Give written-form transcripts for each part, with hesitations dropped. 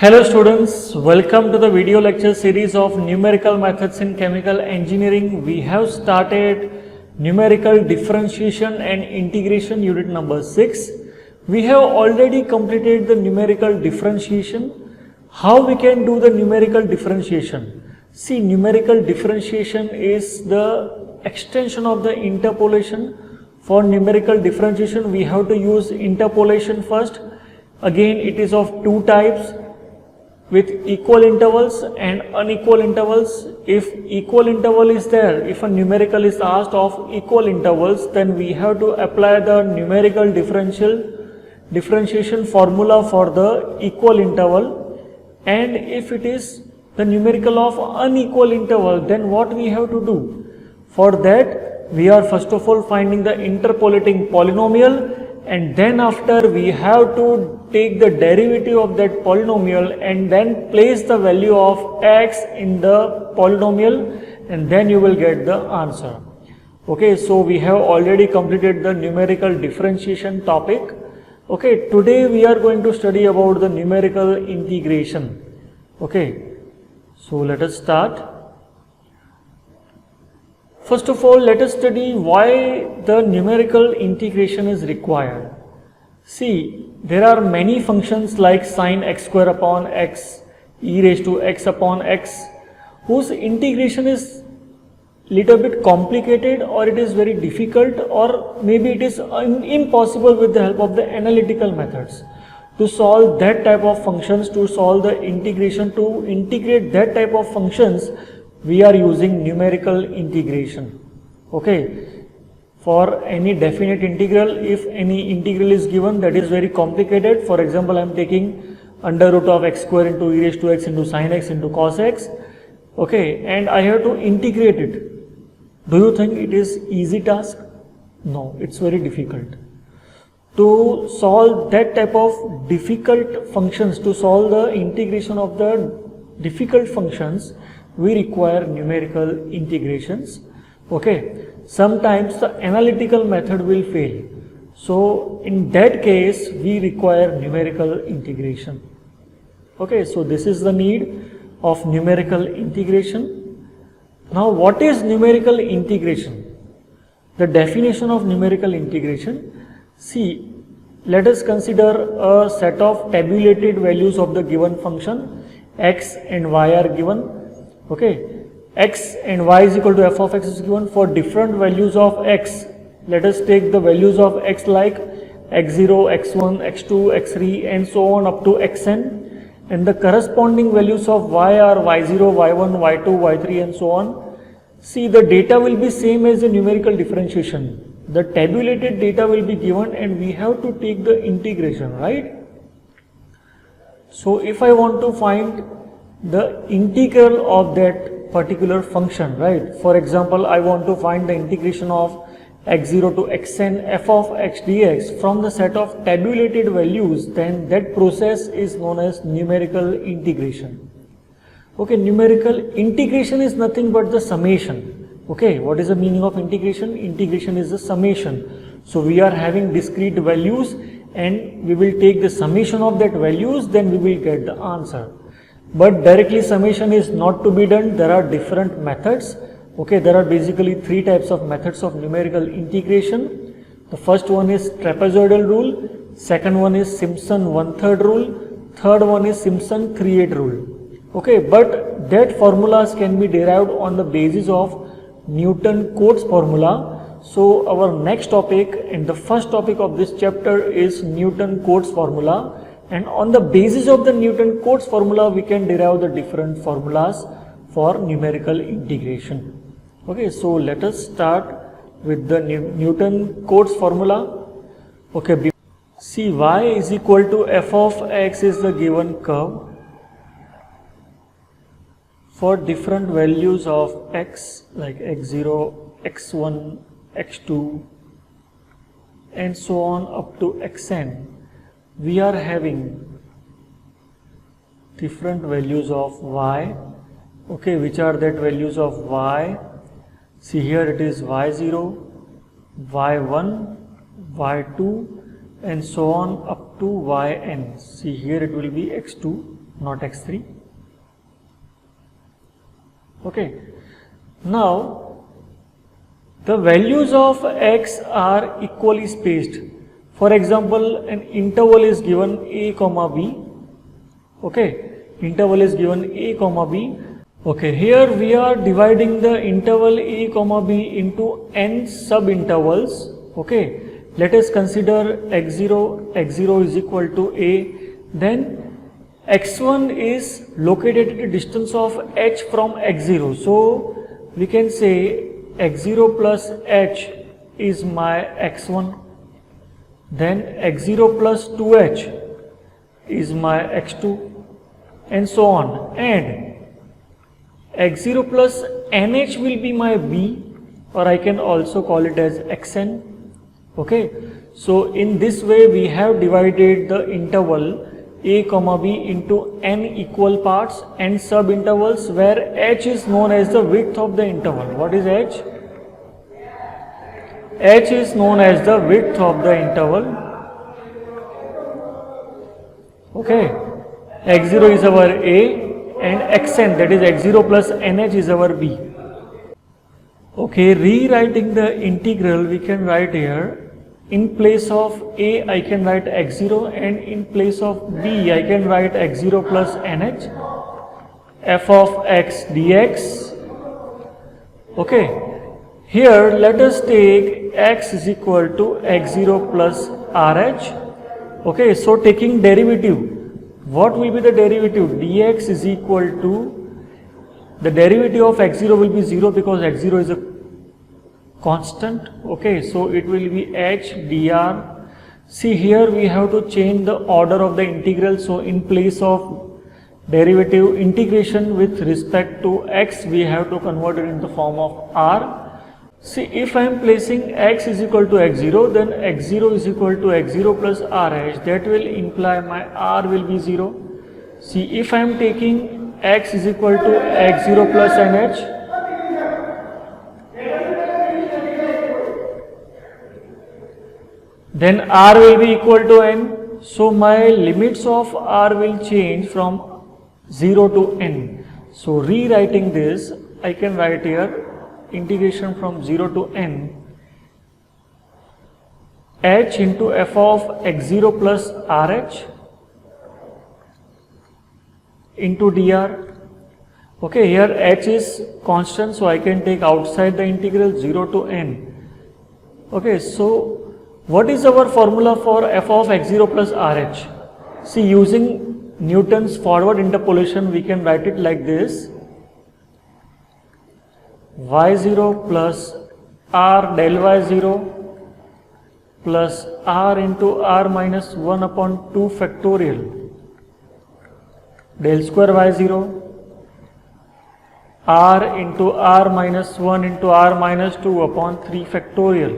Hello students, welcome to the video lecture series of numerical methods in chemical engineering. We have started numerical differentiation and integration unit number 6. We have already completed the numerical differentiation. How we can do the numerical differentiation? See, numerical differentiation is the extension of the interpolation. For numerical differentiation, we have to use interpolation first. Again, it is of two types, with equal intervals and unequal intervals. If equal interval is there, if a numerical is asked of equal intervals, then we have to apply the numerical differentiation formula for the equal interval. And if it is the numerical of unequal interval, then what we have to do? For that, we are first of all finding the interpolating polynomial, and then after we have to take the derivative of that polynomial and then place the value of x in the polynomial, and then you will get the answer. Okay, so we have already completed the numerical differentiation topic. Okay, today we are going to study about the numerical integration. Okay, so let us start. First of all, let us study why the numerical integration is required. See, there are many functions like sine x square upon x, e raised to x upon x, whose integration is little bit complicated, or it is very difficult, or maybe it is impossible with the help of the analytical methods. To solve that type of functions, to solve the integration, to integrate that type of functions, we are using numerical integration. Okay. For any definite integral, if any integral is given that is very complicated, for example, I am taking under root of x square into e raised to x into sin x into cos x, okay, and I have to integrate it. Do you think it is easy task? No, it's very difficult. To solve that type of difficult functions, to solve the integration of the difficult functions, we require numerical integrations. Okay, sometimes the analytical method will fail, so in that case we require numerical integration. Okay, so this is the need of numerical integration. Now, what is numerical integration? The definition of numerical integration. See, let us consider a set of tabulated values of the given function. X and y are given. Okay, x and y is equal to f of x is given. For different values of x, let us take the values of x like x0, x1, x2, x3 and so on up to xn, and the corresponding values of y are y0, y1, y2, y3 and so on. See, the data will be same as the numerical differentiation. The tabulated data will be given and we have to take the integration, right? So if I want to find the integral of that particular function, right? For example, I want to find the integration of x0 to xn f of x dx from the set of tabulated values, then that process is known as numerical integration. Okay, numerical integration is nothing but the summation. Okay, what is the meaning of integration? Integration is the summation. So we are having discrete values and we will take the summation of that values, then we will get the answer. But directly summation is not to be done. There are different methods. Okay, there are basically three types of methods of numerical integration. The first one is trapezoidal rule, second one is Simpson 1/3 rule, third one is Simpson 3/8 rule. Okay, but that formulas can be derived on the basis of Newton-Cotes formula. So our next topic and the first topic of this chapter is Newton-Cotes formula. And on the basis of the Newton-Cotes formula, we can derive the different formulas for numerical integration. Okay, so let us start with the Newton-Cotes formula. Okay, see, y is equal to f of x is the given curve for different values of x like x0, x1, x2 and so on up to xn. We are having different values of y. Okay, which are that values of y? See, here it is y0, y1, y2 and so on up to yn. See, here it will be x2, not x3. Okay. Now, the values of x are equally spaced. For example, an interval is given a comma b. Okay, interval is given a comma b. Okay, here we are dividing the interval a comma b into n sub-intervals. Okay, let us consider x0 is equal to a. Then x1 is located at a distance of h from x0. So we can say x0 plus h is my x1. Then x0 plus 2h is my x2, and so on. And x0 plus nh will be my b, or I can also call it as xn. Okay, so in this way we have divided the interval a comma b into n equal parts, n sub intervals, where h is known as the width of the interval. What is h? H is known as the width of the interval. Okay, x0 is our a and xn, that is x0 plus nh, is our b. Okay, rewriting the integral, we can write here, in place of a I can write x0, and in place of b I can write x0 plus nh, f of x dx. Okay, here let us take x is equal to x0 plus rh. Okay, so taking derivative, what will be the derivative? Dx is equal to, the derivative of x0 will be 0 because x0 is a constant. Okay, so it will be h dr. See, here we have to change the order of the integral. So in place of derivative integration with respect to x, we have to convert it in the form of r. See, if I am placing x is equal to x0, then x0 is equal to x0 plus rh. That will imply my r will be 0. See, if I am taking x is equal to x0 plus nh, then r will be equal to n. So my limits of r will change from 0 to n. So rewriting this, I can write here integration from 0 to n h into f of x0 plus rh into dr. Okay, here h is constant, so I can take outside the integral 0 to n. Okay, so what is our formula for f of x0 plus rh? See, using Newton's forward interpolation, we can write it like this: y0 plus r del y0 plus r into r minus 1 upon 2 factorial del square y0 r into r minus 1 into r minus 2 upon 3 factorial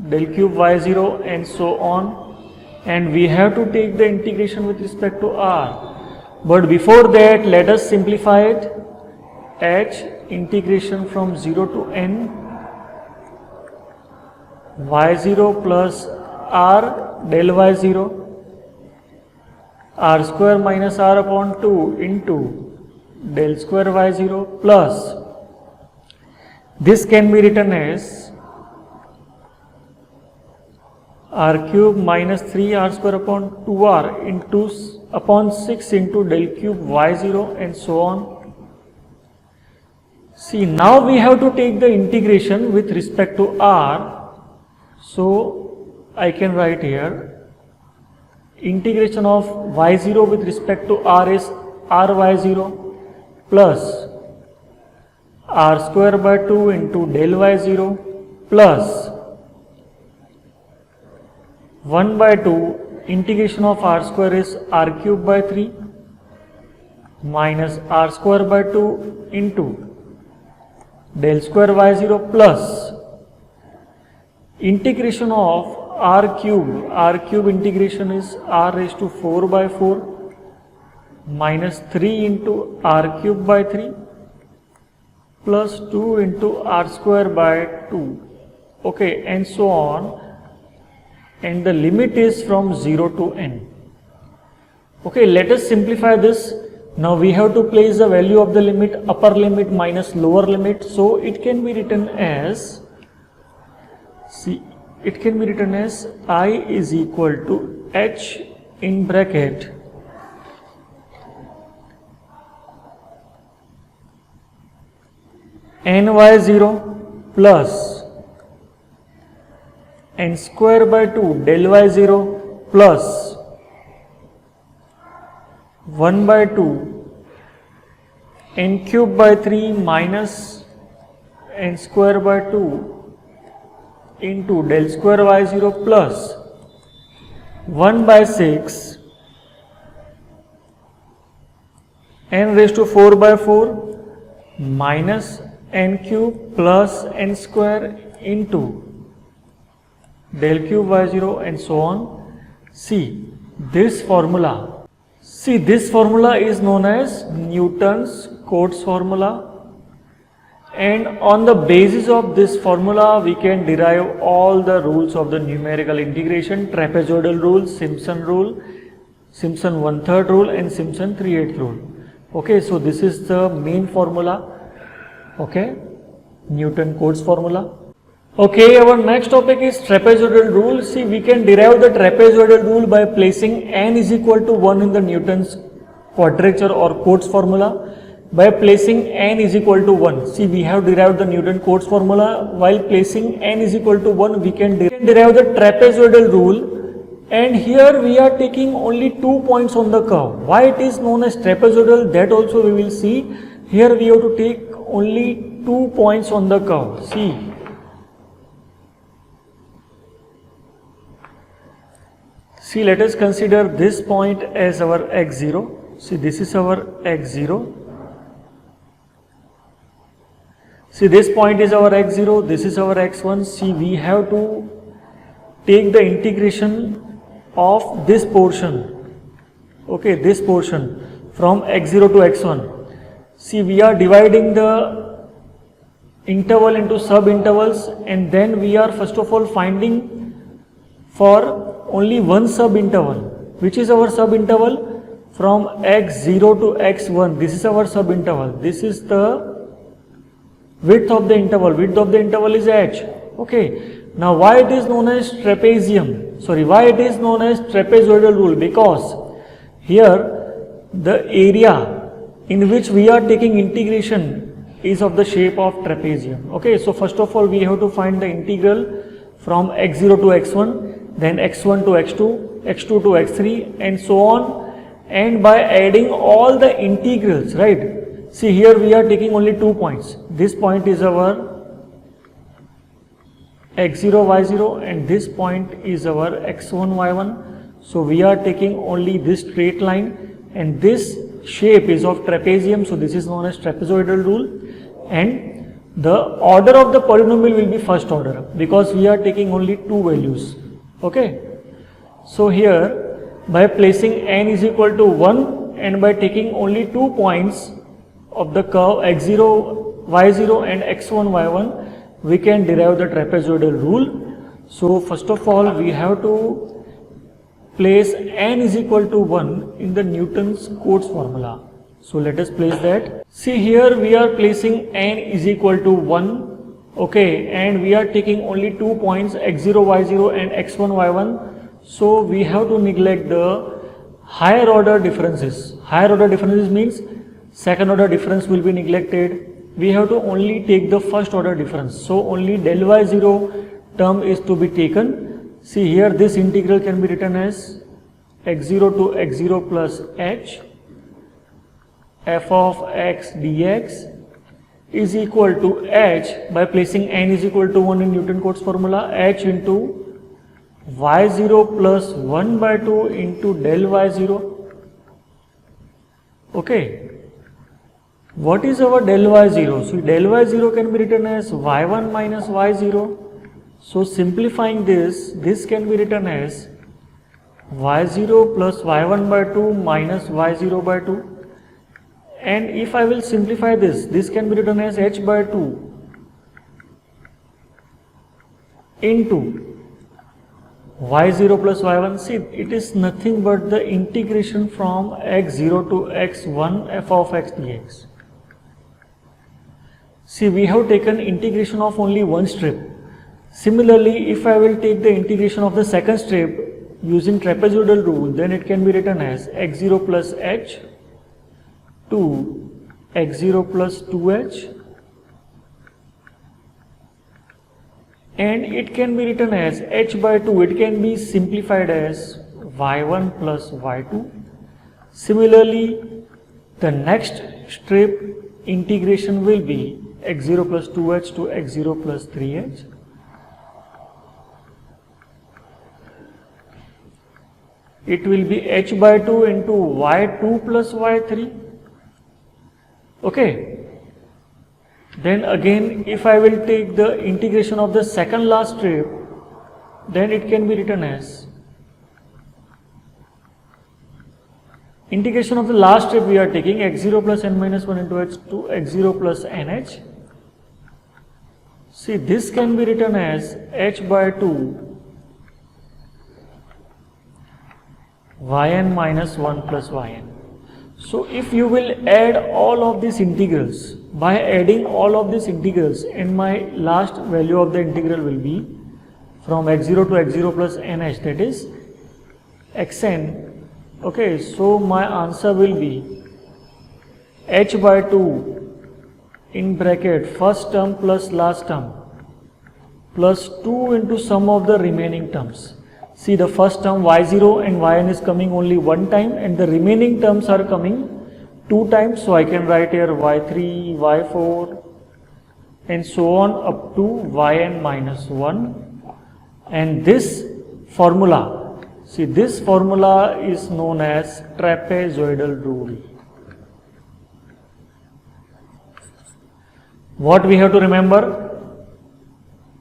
del cube y0, and so on. And we have to take the integration with respect to r. But before that, let us simplify it. H integration from 0 to n y0 plus r del y0 r square minus r upon 2 into del square y0 plus, this can be written as r cube minus 3 r square upon 2r into upon 6 into del cube y0, and so on. See, now we have to take the integration with respect to r. So I can write here integration of y0 with respect to r is ry0 plus r square by 2 into del y0 plus 1 by 2 integration of r square is r cube by 3 minus r square by 2 into del square y0 plus integration of r cube integration is r raised to 4 by 4 minus 3 into r cube by 3 plus 2 into r square by 2, okay, and so on, and the limit is from 0 to n. Okay, let us simplify this. Now we have to place the value of the limit, upper limit minus lower limit. So it can be written as, see, it can be written as I is equal to h in bracket ny0 plus n square by 2 del y0 plus 1 by 2 n cube by 3 minus n square by 2 into del square y0 plus 1 by 6 n raised to 4 by 4 minus n cube plus n square into del cube y0 and so on. See, this formula is known as Newton's Cotes formula, and on the basis of this formula we can derive all the rules of the numerical integration: trapezoidal rule, Simpson rule, Simpson 1/3 rule and Simpson 3/8 rule. Okay, so this is the main formula. Okay, Newton Cotes formula. Okay, our next topic is trapezoidal rule. See, we can derive the trapezoidal rule by placing n is equal to 1 in the Newton's quadrature or Cotes formula. By placing n is equal to 1, see, we have derived the Newton Cotes formula. While placing n is equal to 1, we can derive the trapezoidal rule, and here we are taking only 2 points on the curve. Why it is known as trapezoidal, that also we will see. Here we have to take only 2 points on the curve. See, let us consider this point as our x0. See, this is our x0. See, this point is our x0, this is our x1. See, we have to take the integration of this portion. Okay, this portion from x0 to x1. See, we are dividing the interval into sub-intervals, and then we are first of all finding for only one sub-interval. Which is our sub-interval? From x0 to x1. This is our sub-interval. This is the width of the interval. Width of the interval is h. Okay. Now, why it is known as why it is known as trapezoidal rule? Because here the area in which we are taking integration is of the shape of trapezium. Okay. So, first of all, we have to find the integral from x0 to x1, then x1 to x2, x2 to x3 and so on, and by adding all the integrals, right? See, here we are taking only 2 points. This point is our x0 y0 and this point is our x1 y1. So we are taking only this straight line, and this shape is of trapezium, so this is known as trapezoidal rule, and the order of the polynomial will be first order because we are taking only 2 values. Okay, so here by placing n is equal to 1 and by taking only 2 points of the curve x0 y0 and x1 y1, we can derive the trapezoidal rule. So first of all, we have to place n is equal to 1 in the Newton's Cotes formula. So let us place that. See, here we are placing n is equal to 1. Okay, and we are taking only 2 points x0 y0 and x1 y1. So we have to neglect the higher order differences. Higher order differences means second order difference will be neglected. We have to only take the first order difference. So only del y0 term is to be taken. See, here this integral can be written as x0 to x0 plus h f of x dx is equal to h, by placing n is equal to 1 in Newton Cotes formula, h into y0 plus 1 by 2 into del y0. Okay, what is our del y0? So del y0 can be written as y1 minus y0. So simplifying this, this can be written as y0 plus y1 by 2 minus y0 by 2. And if I will simplify this, this can be written as h by 2 into y0 plus y1, see it is nothing but the integration from x0 to x1 f of x dx. See, we have taken integration of only one strip. Similarly, if I will take the integration of the second strip using trapezoidal rule, then it can be written as x0 plus h to x0 plus 2h, and it can be written as h by 2, it can be simplified as y1 plus y2. Similarly, the next strip integration will be x0 plus 2h to x0 plus 3h. It will be h by 2 into y2 plus y3. Okay. Then again, if I will take the integration of the second last strip, then it can be written as integration of the last strip we are taking x0 plus n minus 1 into h to x0 plus nh. See, this can be written as h by 2 yn minus 1 plus yn. So if you will add all of these integrals, by adding all of these integrals, and my last value of the integral will be from x0 to x0 plus nh, that is xn. Okay, so my answer will be h by 2 in bracket first term plus last term plus 2 into sum of the remaining terms. See, the first term y0 and yn is coming only one time, and the remaining terms are coming two times. So I can write here y3, y4 and so on up to yn minus 1. And this formula, see, this formula is known as trapezoidal rule. What we have to remember?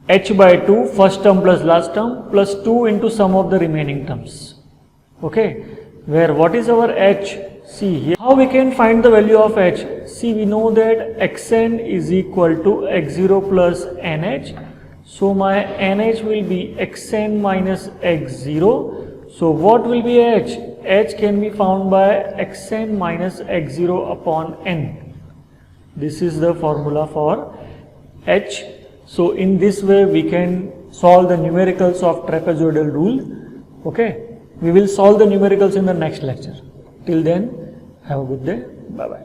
H by 2 first term plus last term plus 2 into sum of the remaining terms. Okay, where what is our h? See here, how we can find the value of h? See, we know that xn is equal to x0 plus nh. So my nh will be xn minus x0. So what will be h? H can be found by xn minus x0 upon n. This is the formula for h. So in this way we can solve the numericals of trapezoidal rule. Okay, we will solve the numericals in the next lecture. Till then, have a good day. Bye bye.